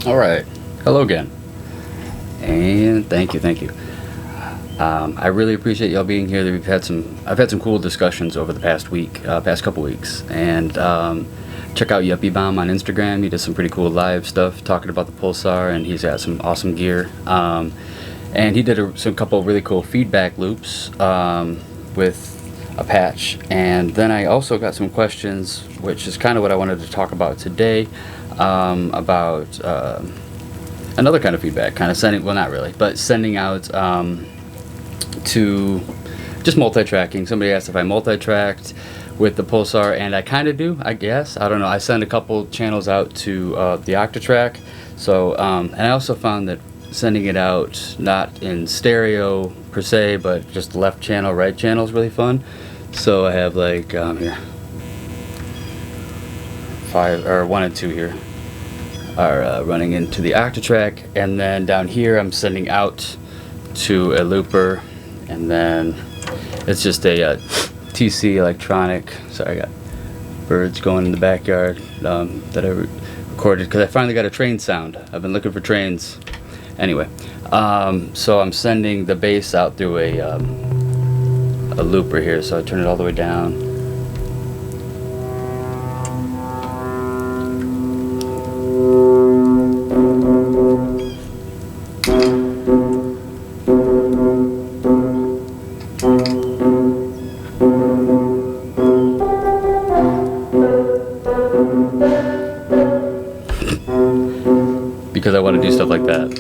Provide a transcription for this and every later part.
All right. Hello again. And thank you. I really appreciate y'all being here. I've had some cool discussions over the past couple weeks. And check out Yuppie Bomb on Instagram. He does some pretty cool live stuff talking about the Pulsar, and he's got some awesome gear. And he did some couple of really cool feedback loops with a patch. And then I also got some questions, which is kind of what I wanted to talk about today, about another kind of feedback, kind of sending, well, not really, but sending out to just multi-tracking. Somebody asked if I multi-tracked with the Pulsar, and I kind of do, I guess. I don't know. I send a couple channels out to the Octatrack. So, and I also found that sending it out not in stereo per se, but just left channel, right channel is really fun. So I have like here, 1 and 2 here are running into the Octatrack, and then down here I'm sending out to a looper, and then it's just a TC electronic. Sorry, I got birds going in the backyard that I recorded because I finally got a train sound. I've been looking for trains. Anyway, so I'm sending the bass out through a looper here, so I turn it all the way down. Because I want to do stuff like that.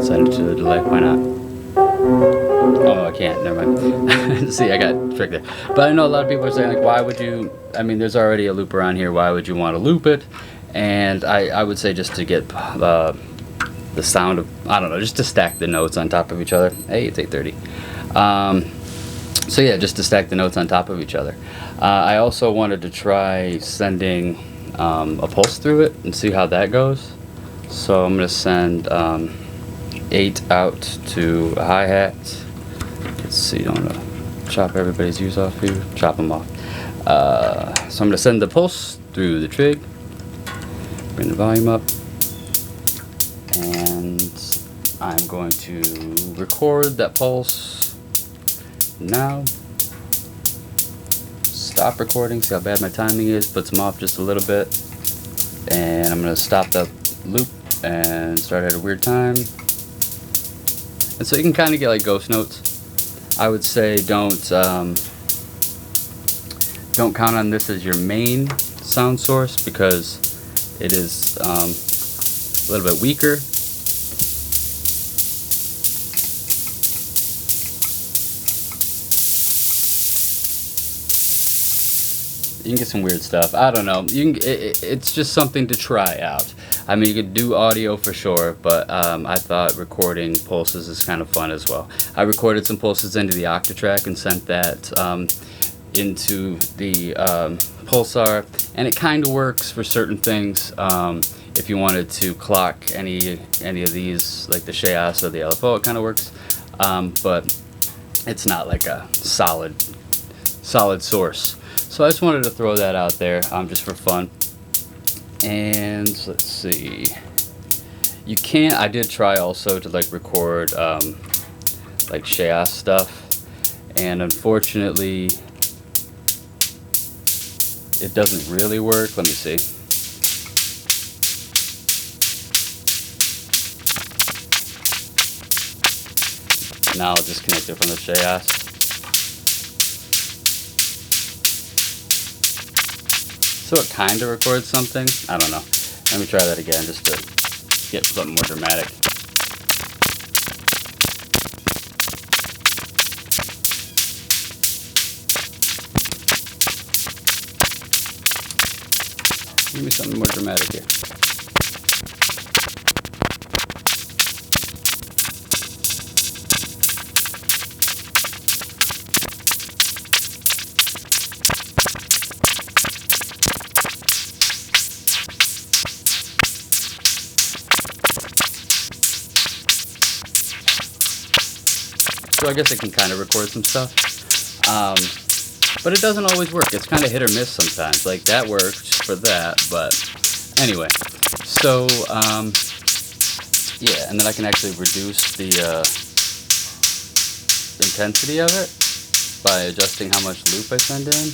Send it to the delay, why not? Oh, I can't, never mind. See, I got tricked there. But I know a lot of people are saying, like, why would you, I mean, there's already a looper on here, why would you want to loop it? And I would say just to get the sound of, I don't know, just to stack the notes on top of each other. Hey, it's 8:30. So yeah, just to stack the notes on top of each other. I also wanted to try sending a pulse through it and see how that goes. So I'm going to send 8 out to a hi-hat. Let's see, I don't want to chop everybody's ears off here. Chop them off. So I'm going to send the pulse through the trig. Bring the volume up. And I'm going to record that pulse now. Stop recording, see how bad my timing is, puts them off just a little bit. And I'm going to stop the loop and start at a weird time. And so you can kind of get like ghost notes. I would say don't count on this as your main sound source because it is a little bit weaker. You can get some weird stuff. I don't know. You can. It's just something to try out. I mean, you could do audio for sure, but I thought recording pulses is kind of fun as well. I recorded some pulses into the Octatrack and sent that into the Pulsar, and it kind of works for certain things. If you wanted to clock any of these, like the shaos or the LFO, it kind of works, but it's not like a solid source. So I just wanted to throw that out there, just for fun. And let's see, you can. I did try also to like record like shaos stuff, and unfortunately, it doesn't really work. Let me see. Now I'll disconnect it from the shaos. So it kind of records something. I don't know. Let me try that again just to get something more dramatic. Give me something more dramatic here. so I guess it can kind of record some stuff. But it doesn't always work. It's kind of hit or miss sometimes. Like that works for that, but anyway. So yeah, and then I can actually reduce the intensity of it by adjusting how much loop I send in.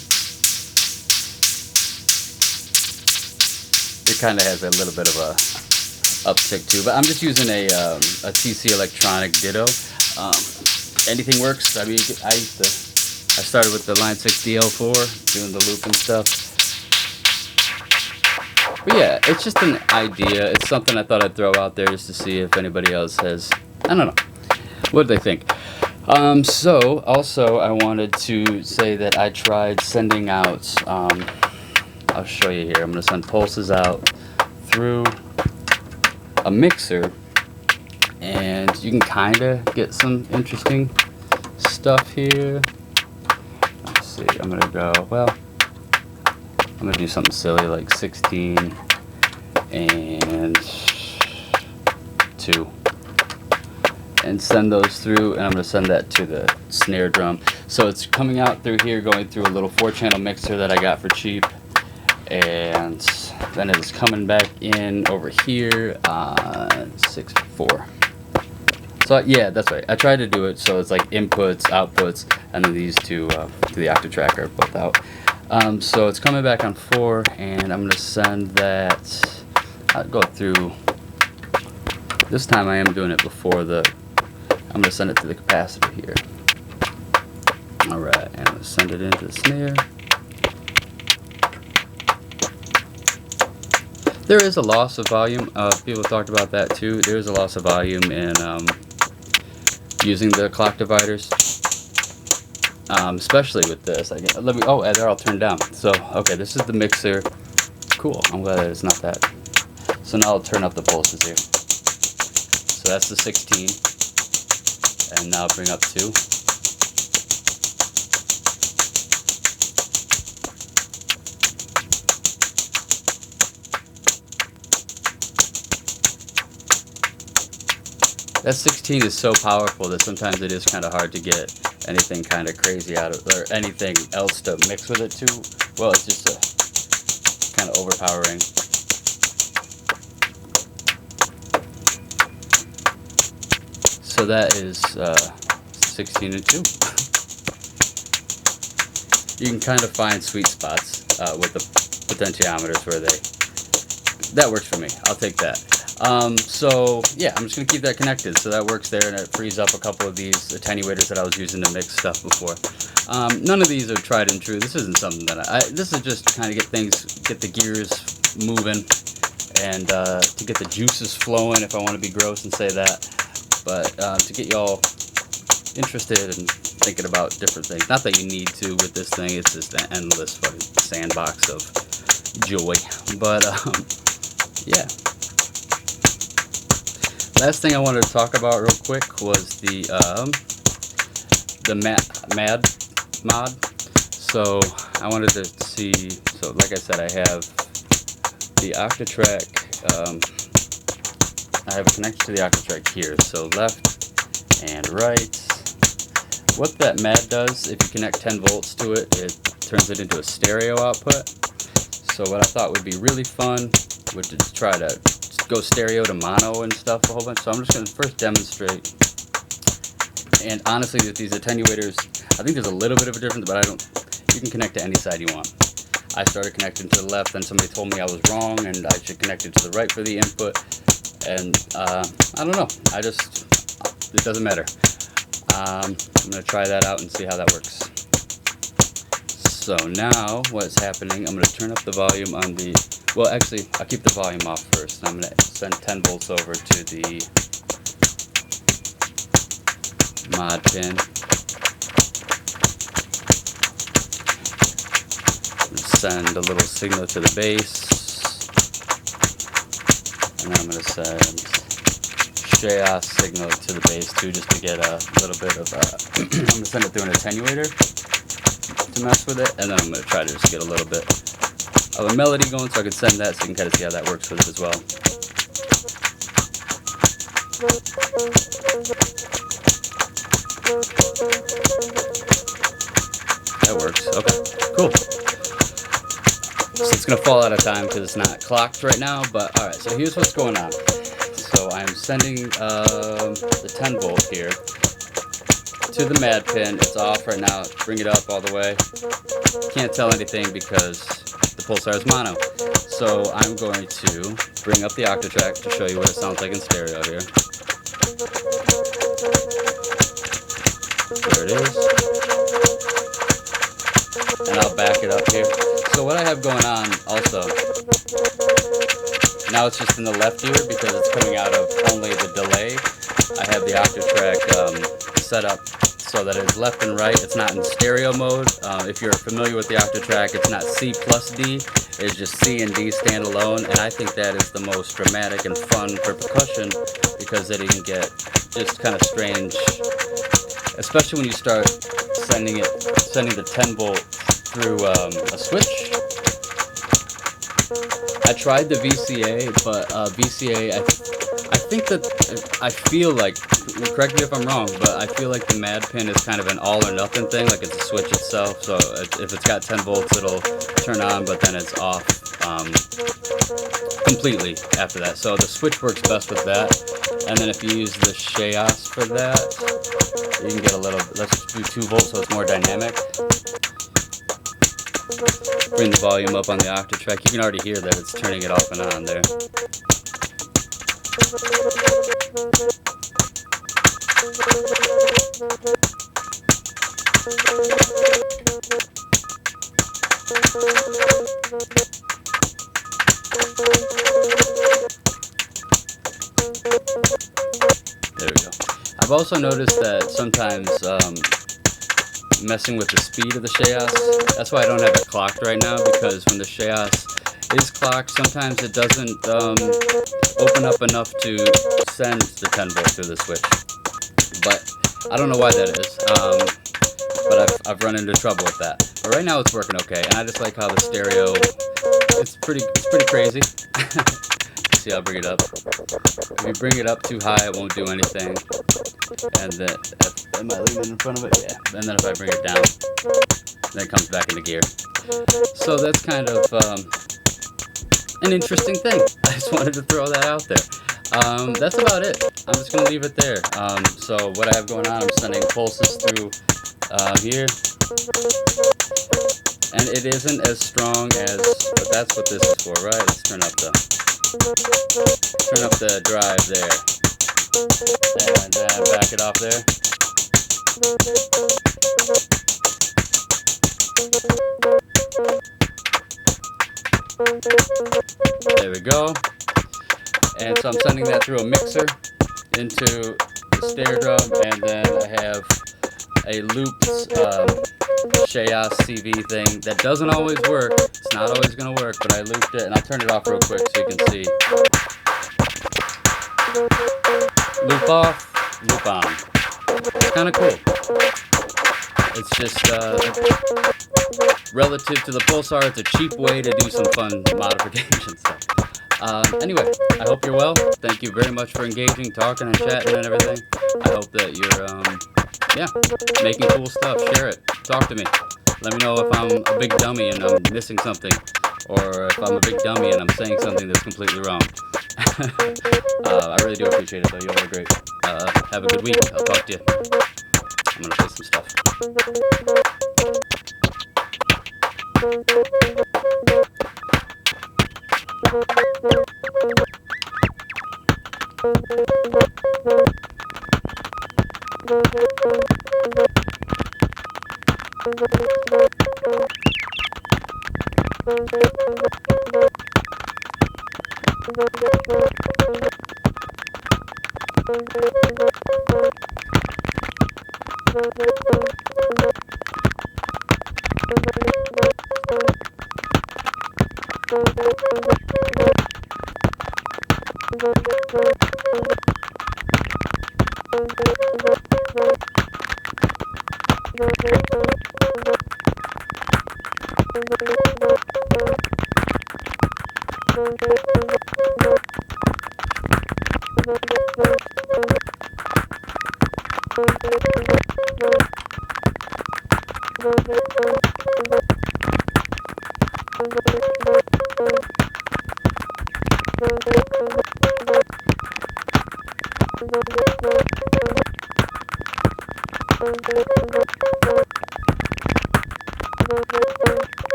It kind of has a little bit of a uptick too, but I'm just using a TC Electronic Ditto. Anything works. I mean, I started with the Line 6 DL4, doing the loop and stuff. But yeah, it's just an idea. It's something I thought I'd throw out there just to see if anybody else has, I don't know, what do they think? So also I wanted to say that I tried sending out, I'll show you here. I'm going to send pulses out through a mixer, and you can kind of get some interesting stuff here. Let's see, I'm going to go, well, I'm going to do something silly like 16 and 2. And send those through, and I'm going to send that to the snare drum. So it's coming out through here, going through a little 4-channel mixer that I got for cheap, and then it is coming back in over here on 6.4. So yeah, that's right. I tried to do it so it's like inputs, outputs, and then these two to the Octatrack are both out. So it's coming back on 4, and I'm going to send that. I'll go through. This time I am doing it before the. I'm going to send it to the capacitor here. Alright, and I'm going to send it into the snare. There is a loss of volume. People talked about that too. There is a loss of volume in using the clock dividers. Especially with this. Oh, they're all turned down. So, okay, this is the mixer. Cool, I'm glad that it's not that. So now I'll turn up the pulses here. So that's the 16. And now bring up 2. That 16 is so powerful that sometimes it is kind of hard to get anything kind of crazy out of, or anything else to mix with it too. Well, it's just a kind of overpowering. So that is 16 and 2. You can kind of find sweet spots with the potentiometers where that works for me. I'll take that. So yeah, I'm just going to keep that connected. So that works there, and it frees up a couple of these attenuators that I was using to mix stuff before. None of these are tried and true. This isn't something that this is just to kind of get the gears moving, and to get the juices flowing, if I want to be gross and say that. But to get y'all interested and thinking about different things. Not that you need to with this thing. It's just an endless fucking sandbox of joy. But yeah. Last thing I wanted to talk about real quick was the MAD mod. So I wanted to see. So like I said, I have the Octatrack. I have it connected to the Octatrack here, so left and right. What that MAD does, if you connect 10 volts to it, it turns it into a stereo output. So what I thought would be really fun would just try to go stereo to mono and stuff a whole bunch. So I'm just going to first demonstrate. And honestly, with these attenuators, I think there's a little bit of a difference, but you can connect to any side you want. I started connecting to the left, then somebody told me I was wrong and I should connect it to the right for the input. And I don't know, it doesn't matter. I'm going to try that out and see how that works. So now what's happening, I'm going to turn up the volume on the, well actually I'll keep the volume off first. I'm going to send 10 volts over to the mod pin. Send a little signal to the bass. And I'm going to send shaos signal to the bass too, just to get a little bit of I'm going to send it through an attenuator to mess with it, and then I'm going to try to just get a little bit of a melody going so I can send that, so you can kind of see how that works with it as well. That works. Okay, cool. So it's gonna fall out of time because it's not clocked right now. But all right, so here's what's going on. So I'm sending the 10 volt here to the mad pin. It's off right now. Bring it up all the way. Can't tell anything because the Pulsar is mono. So I'm going to bring up the octatrack to show you what it sounds like in stereo here. There it is. And I'll back it up here. So what I have going on also, now it's just in the left ear because it's coming out of only the delay. I have the octatrack set up so that it's left and right. It's not in stereo mode. If you're familiar with the octatrack, it's not C plus D. It's just C and D standalone, and I think that is the most dramatic and fun for percussion because then you can get just kind of strange, especially when you start sending the 10 volt through a switch. I tried the VCA, but VCA, I think that, I feel like, correct me if I'm wrong, but I feel like the mad pin is kind of an all or nothing thing, like it's a switch itself. So if it's got 10 volts, it'll turn on, but then it's off completely after that. So the switch works best with that. And then if you use the shaos for that, you can get a little, let's do 2 volts so it's more dynamic. Bring the volume up on the octatrack. You can already hear that it's turning it off and on there. There we go. I've also noticed that sometimes messing with the speed of the shaos, that's why I don't have it clocked right now, because when the shaos is clocked, sometimes it doesn't open up enough to send the 10 volt through the switch. But I don't know why that is, but I've run into trouble with that. But right now it's working okay, and I just like how the stereo, it's pretty crazy. See, I'll bring it up. If you bring it up too high, it won't do anything. And then, am I leaving in front of it? Yeah. And then if I bring it down, then it comes back into gear. So that's kind of an interesting thing. I just wanted to throw that out there. That's about it. I'm just going to leave it there. So what I have going on, I'm sending pulses through here. And it isn't as strong as, but that's what this is for, right? Let's turn up the drive there. And back it off there. There we go. And so I'm sending that through a mixer into the snare drum, and then I have a looped shaos CV thing that doesn't always work. It's not always going to work, but I looped it, and I'll turn it off real quick so you can see. Loop off, loop on. It's kind of cool. It's just relative to the Pulsar, it's a cheap way to do some fun modification stuff. Anyway, I hope you're well. Thank you very much for engaging, talking, and chatting and everything. I hope that you're, making cool stuff. Share it. Talk to me. Let me know if I'm a big dummy and I'm missing something, or if I'm a big dummy and I'm saying something that's completely wrong. I really do appreciate it, though. You all are great. Have a good week. I'll talk to you. I'm going to play some stuff.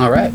All right.